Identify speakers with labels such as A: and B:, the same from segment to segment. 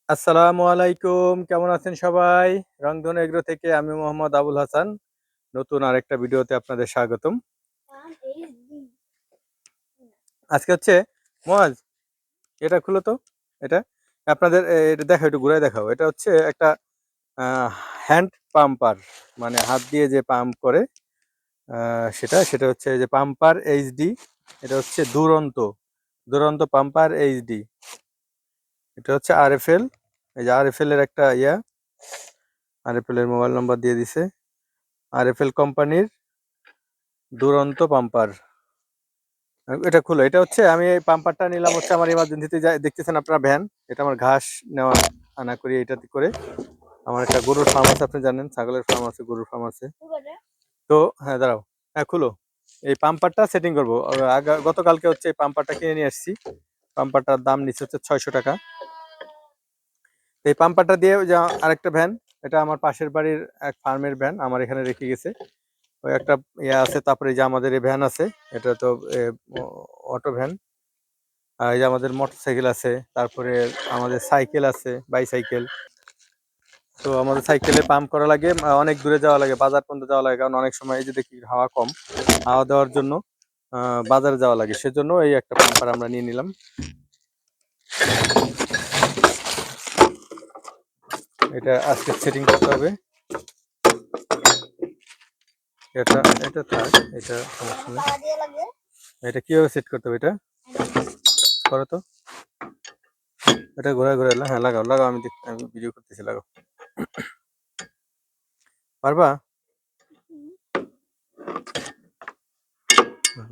A: আসসালামু আলাইকুম। কেমন আছেন সবাই? রংধনু এগ্রো থেকে আমি মোহাম্মদ আবুল হাসান। নতুন আরেকটা ভিডিওতে আপনাদের স্বাগতম। আজকে হচ্ছে মুয়াজ, এটা খুলো তো। এটা আপনাদের এটা দেখাও, একটু ঘুরায় দেখাও। এটা হচ্ছে একটা আ হ্যান্ড পাম্পার, মানে হাত দিয়ে যে পাম্প করে সেটা হচ্ছে যে পাম্পার এইচডি। এটা হচ্ছে দুরন্ত পাম্পার এইচডি। এটা হচ্ছে আরএফএল। এই যে আরএফএল এর একটা আরএফএল এর মোবাইল নাম্বার দিয়ে দিছে। আরএফএল কোম্পানির দুরন্ত পাম্পার। এটা খুলো। এটা হচ্ছে আমি এই পাম্পারটা নিলাম হচ্ছে আমার ইমার্জেন্সিতে দেখতেছেন আপনারা ভ্যান। এটা আমার ঘাস নেওয়া আনা করি এটাতে করে। আমার একটা গরুর ফার্ম আছে, আপনি জানেন, ছাগলের ফার্ম আছে, গরুর ফার্ম আছে। তো হ্যাঁ, দাঁড়াও। হ্যাঁ, খুলো। এই পাম্পারটা সেটিং করবো। গতকালকে হচ্ছে এই পাম্পারটা কিনে নিয়ে আসছি। পাম্পারটার দাম নিচ্ছে হচ্ছে 600 টাকা। এই পাম্পারটা দিয়ে ওই যে আরেকটা ভ্যান, এটা আমার পাশের বাড়ির এক ফার্মের ভ্যান আমার এখানে রেখে গেছে। ওই একটা ইয়ে আছে, তারপরে এই যে আমাদের এই ভ্যান আছে, এটা তো অটো ভ্যান। আর এই যে আমাদের মোটরসাইকেল আছে, তারপরে আমাদের সাইকেল আছে, বাইসাইকেল। তো আমাদের সাইকেলে পাম্প করা লাগে, অনেক দূরে যাওয়া লাগে, বাজার পর্যন্ত যাওয়া লাগে, কারণ অনেক সময় এই যে দেখি হাওয়া কম, হাওয়া দেওয়ার জন্য বাজারে যাওয়া লাগে, সেজন্য এই একটা পাম্পার আমরা নিয়ে নিলাম। এটা আজকে সেটিং করতে হবে। এটা এটা থাক, এটা সমস্যা নেই। এটা কিভাবে সেট করতে হবে? এটা করো তো। এটা ঘোরায় ঘোরায়, হ্যাঁ লাগাও লাগাও, আমি ভিডিও করতেছি, লাগাও। পারবা?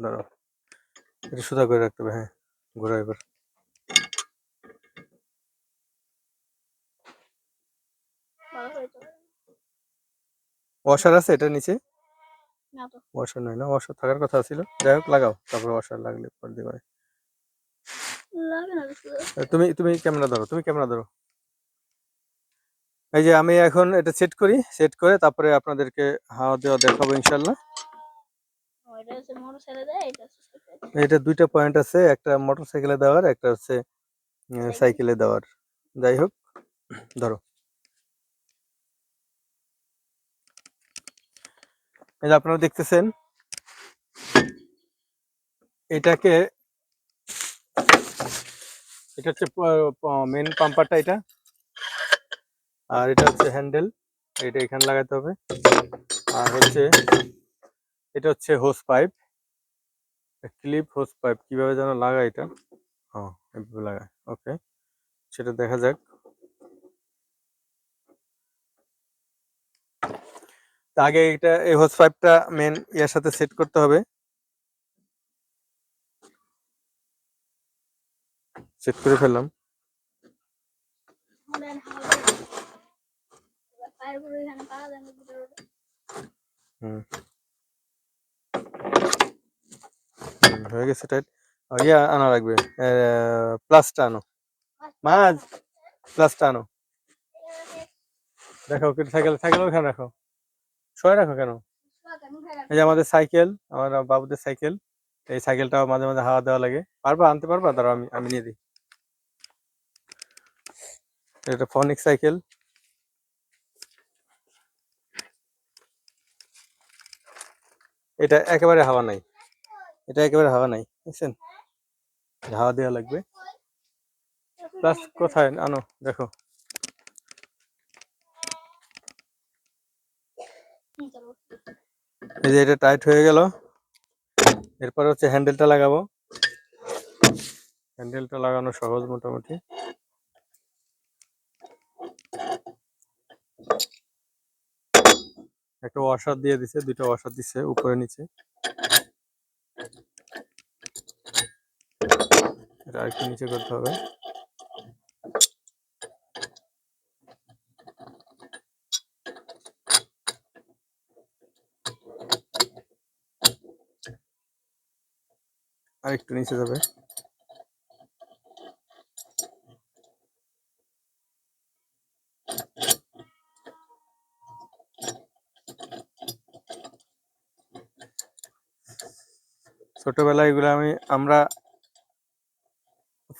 A: দাঁড়াও, এটা সোজা করে রাখতে হবে। হ্যাঁ, ঘোরা এবার। ওয়াশার আছে এটার নিচে? ওয়াশার নাই না, ওয়াশার থাকার কথা ছিল। যাই হোক, লাগাও, তারপরে ওয়াশার লাগলে পরে দিবে। তুমি তুমি ক্যামেরা ধরো, তুমি ক্যামেরা ধরো। এই যে আমি এখন এটা সেট করি, সেট করে তারপরে আপনাদেরকে হাওয়া দেওয়া দেখাবো ইনশাল্লাহ। এটা দুইটা পয়েন্ট আছে, একটা মোটর সাইকেলে দেওয়ার, একটা হচ্ছে সাইকেলে দেওয়ার। যাই হোক, ধরো। এই যে আপনারা দেখতেছেন, এটাকে, এটা হচ্ছে মেন পাম্পারটা এটা, আর এটা হচ্ছে হ্যান্ডেল, এটা এখানে লাগাতে হবে। আর হচ্ছে এটা হচ্ছে hose pipe, clip hose pipe, কিভাবে যেন লাগায় এটা। হ্যাঁ, এভাবে লাগায়। ওকে, সেটা দেখা যাক। আগে এটা এই হোস পাইপটা মেন ইয়ার সাথে সেট করতে হবে। সেট করে ফেললাম। হয়ে গেছে টাইট। ইয়া আনা লাগবে, প্লাসটা আনো, মাছ, প্লাসটা আনো। দেখো, সাইকেল সাইকেল ওখানে রাখো, সবাই রাখো কেন? এই যে আমাদের সাইকেল, আমার বাবুদের সাইকেল, এই সাইকেলটাও মাঝে মাঝে হাওয়া দেওয়া লাগে। পারবা আনতে? পারবা? দাঁড়াও, আমি আমি নিয়ে দিই। এটা ফনিক সাইকেল। এটা একেবারে হাওয়া নাই, এটা একেবারে হাওয়া নাই, বুঝছেন? হাওয়া দেওয়া লাগবে। প্লাস কোথায় আনো দেখো। এই যে এটা টাইট হয়ে গেল। এরপর হচ্ছে হ্যান্ডেলটা লাগাবো। হ্যান্ডেলটা লাগানো সহজ মোটামুটি। একটা ওয়াশার দিয়ে দিছে, দুইটা ওয়াশার দিছে উপরে নিচে। এটা আরেকটু নিচে করতে হবে। আরেকটু নিচে যাবে। ছোটবেলায় এগুলো আমরা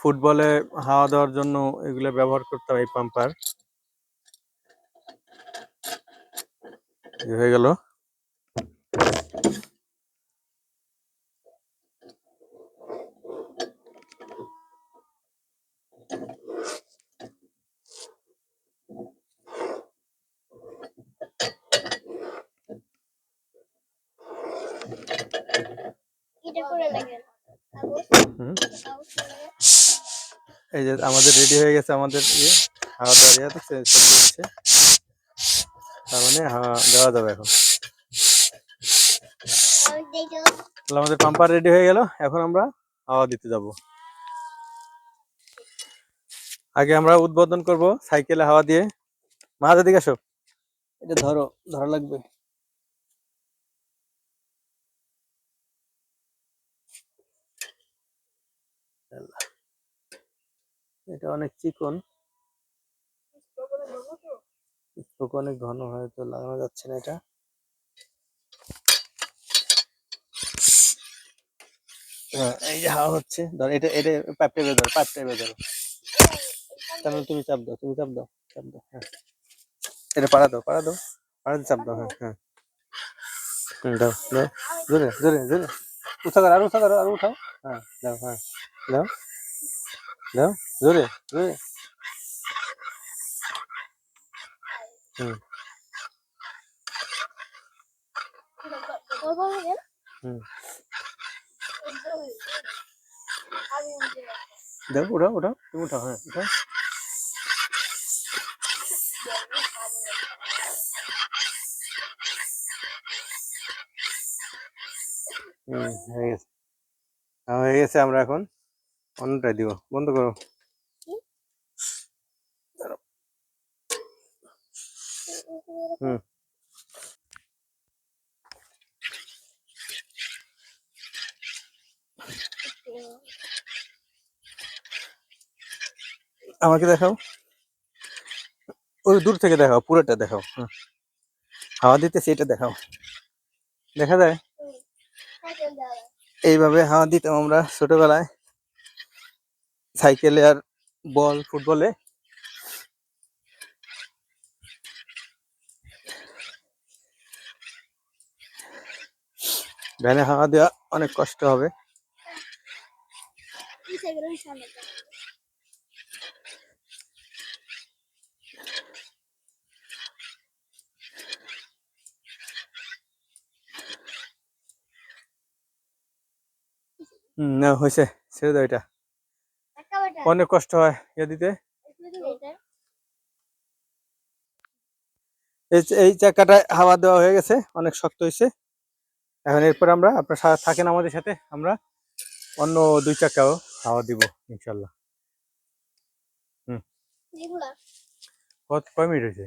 A: ফুটবলে হাওয়া দেওয়ার জন্য এগুলো ব্যবহার করতাম, এই পাম্পার। হয়ে গেল। এই যে আমাদের রেডি হয়ে গেছে, আমাদের হাওয়া দেওয়ার ইয়ে দেখছে, হচ্ছে, তার মানে হাওয়া দেওয়া যাবে এখন। তাহলে আমাদের পাম্পার রেডি হয়ে গেল, এখন আমরা হাওয়া দিতে যাব। আগে আমরা উদ্বোধন করব সাইকেলে হাওয়া দিয়ে। মাঝে দিকে আসো, এটা ধরো, ধরা লাগবে। এটা অনেক চিকন, অনেক ঘন, হয়তো লাগানো যাচ্ছে না এটা। এই যে হাওয়া হচ্ছে, ধর এটা এটা পাইপ টেপে ধরো, পাইপ টেপে ধরো। তাহলে তুমি চাপ দাও, তুমি চাপ দাও, চাপ দাও। হ্যাঁ, এটা পাড়া দাও, পাড়া দাও, পাড়া দিয়ে চাপ দাও। হ্যাঁ হ্যাঁ, দাও দাও, জোরে জোরে জোরে, উঠা করো, আরো উঠা করো, আরো উঠাও। হ্যাঁ দাও, হ্যাঁ দাও দাও, জোরে জোরে। হুম হুম, দাও, উঠাও উঠাও, তুমি উঠাও, হ্যাঁ উঠাও। হয়ে গেছে, হয়ে গেছে। আমরা এখন অন্যটাই দিব, বন্ধ করো। হুম, আমাকে দেখাও, ওই দূর থেকে দেখাও, পুরোটা দেখাও। হাওয়া দিতেছে, এটা দেখাও, দেখা যায়। এইভাবে হাওয়া দিতাম আমরা ছোটবেলায় সাইকেলে আর বল ফুটবলে। ভ্যানে হাওয়া দেওয়া অনেক কষ্ট হবে। না হয়েছে, ছেড়ে দাও, এটা অনেক কষ্ট হয় ইয়ে দিতে। এই চাকাটায় হাওয়া দেওয়া হয়ে গেছে, অনেক শক্ত হয়েছে। এখন এরপর আমরা, আপনার থাকেন আমাদের সাথে, আমরা অন্য 2 চাকাও হাওয়া দিব ইনশাল্লাহ। হুম, কয় মিনিট হয়েছে?